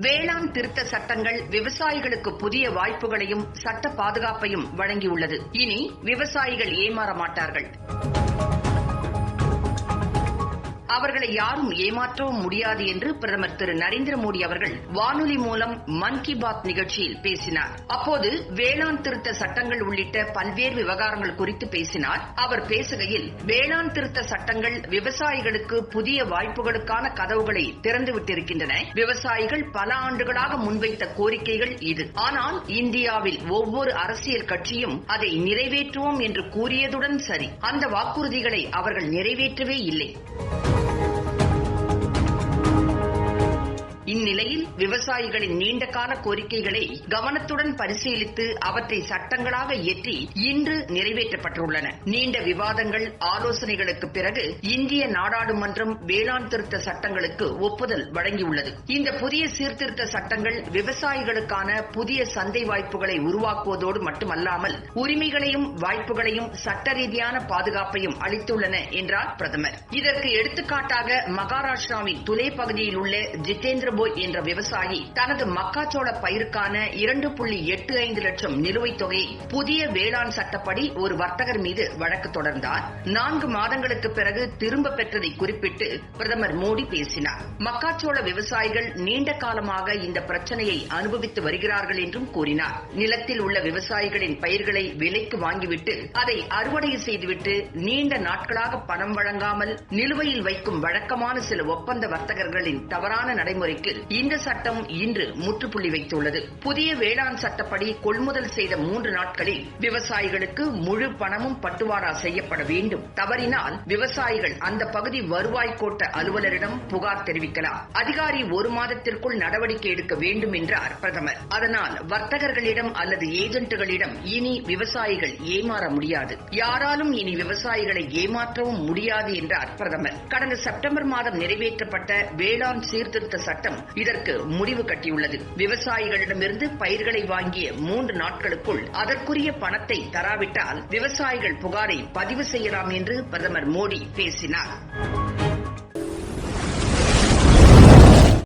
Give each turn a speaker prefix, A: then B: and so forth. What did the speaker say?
A: வேளாண் திருத்த சட்டங்கள் விவசாயிகளுக்கு புதிய வாய்ப்புகளையும் சட்ட பாதுகாப்பையும் வழங்கியுள்ளது. இனி விவசாயிகள் ஏமாற மாட்டார்கள். அவர்களை யாரும் ஏமாற்றவும் முடியாது என்று பிரதமர் திரு நரேந்திர மோடி அவர்கள் வானொலி மூலம் மன் கி பாத் நிகழ்ச்சியில் பேசினார். அப்போது வேளாண் திருத்த சட்டங்கள் உள்ளிட்ட பல்வேறு விவகாரங்கள் குறித்து பேசினார். அவர் பேசுகையில், வேளாண் திருத்த சட்டங்கள் விவசாயிகளுக்கு புதிய வாய்ப்புகளுக்கான கதவுகளை திறந்துவிட்டிருக்கின்றன. விவசாயிகள் பல ஆண்டுகளாக முன்வைத்த கோரிக்கைகள் இது. ஆனால் இந்தியாவில் ஒவ்வொரு அரசியல் கட்சியும் அதை நிறைவேற்றுவோம் என்று கூறியதுடன் சரி, அந்த வாக்குறுதிகளை அவர்கள் நிறைவேற்றவே இல்லை. இந்நிலையில் விவசாயிகளின் நீண்டகால கோரிக்கைகளை கவனத்துடன் பரிசீலித்து அவற்றை சட்டங்களாக இயற்றி இன்று நிறைவேற்றப்பட்டுள்ளன. நீண்ட விவாதங்கள், ஆலோசனைகளுக்கு பிறகு இந்திய நாடாளுமன்றம் வேளாண் திருத்த சட்டங்களுக்கு ஒப்புதல் வழங்கியுள்ளது. இந்த புதிய சீர்திருத்த சட்டங்கள் விவசாயிகளுக்கான புதிய சந்தை வாய்ப்புகளை உருவாக்குவதோடு மட்டுமல்லாமல் உரிமைகளையும் வாய்ப்புகளையும் சட்ட ரீதியான பாதுகாப்பையும் அளித்துள்ளன என்றார் பிரதமர். இதற்கு எடுத்துக்காட்டாக மகாராஷ்டிராவின் துலே பகுதியில் உள்ள ஜிதேந்திர என்ற விவசாயி தனது மக்காச்சோள பயிருக்கான 2.85 லட்சம் நிலுவைத் தொகையை புதிய வேளாண் சட்டப்படி ஒரு வர்த்தகர் மீது வழக்கு தொடர்ந்தார். 4 மாதங்களுக்கு பிறகு திரும்ப பெற்றதை குறிப்பிட்டு பிரதமர் மோடி பேசினார். மக்காச்சோள விவசாயிகள் நீண்ட காலமாக இந்த பிரச்சனையை அனுபவித்து வருகிறார்கள் என்றும் கூறினார். நிலத்தில் உள்ள விவசாயிகளின் பயிர்களை விலைக்கு வாங்கிவிட்டு அதை அறுவடை செய்துவிட்டு நீண்ட நாட்களாக பணம் வழங்காமல் நிலுவையில் வைக்கும் வழக்கமான சில ஒப்பந்த வர்த்தகர்களின் தவறான நடைமுறைக்கு இந்த சட்டம் இன்று முற்றுப்புள்ளி வைத்துள்ளது. புதிய வேளாண் சட்டப்படி கொள்முதல் செய்த 3 நாட்களில் விவசாயிகளுக்கு முழு பணமும் பட்டுவாடா செய்யப்பட வேண்டும். தவறினால் விவசாயிகள் அந்த பகுதி வருவாய் கோட்ட அலுவலரிடம் புகார் தெரிவிக்கலாம். அதிகாரி 1 மாதத்திற்குள் நடவடிக்கை எடுக்க வேண்டும் என்றார் பிரதமர். அதனால் வர்த்தகர்களிடம் அல்லது ஏஜென்ட்டுகளிடம் இனி விவசாயிகள் ஏமாற முடியாது. யாராலும் இனி விவசாயிகளை ஏமாற்றவும் முடியாது என்றார் பிரதமர். கடந்த செப்டம்பர் மாதம் நிறைவேற்றப்பட்ட வேளாண் சீர்திருத்த சட்டம் இதற்கு முடிவு கட்டியுள்ளது. விவசாயிகளிடமிருந்து பயிர்களை வாங்கிய 3 நாட்களுக்குள் அதற்குரிய பணத்தை தராவிட்டால் விவசாயிகள் புகாரை பதிவு செய்யலாம் என்று பிரதமர் மோடி பேசினார்.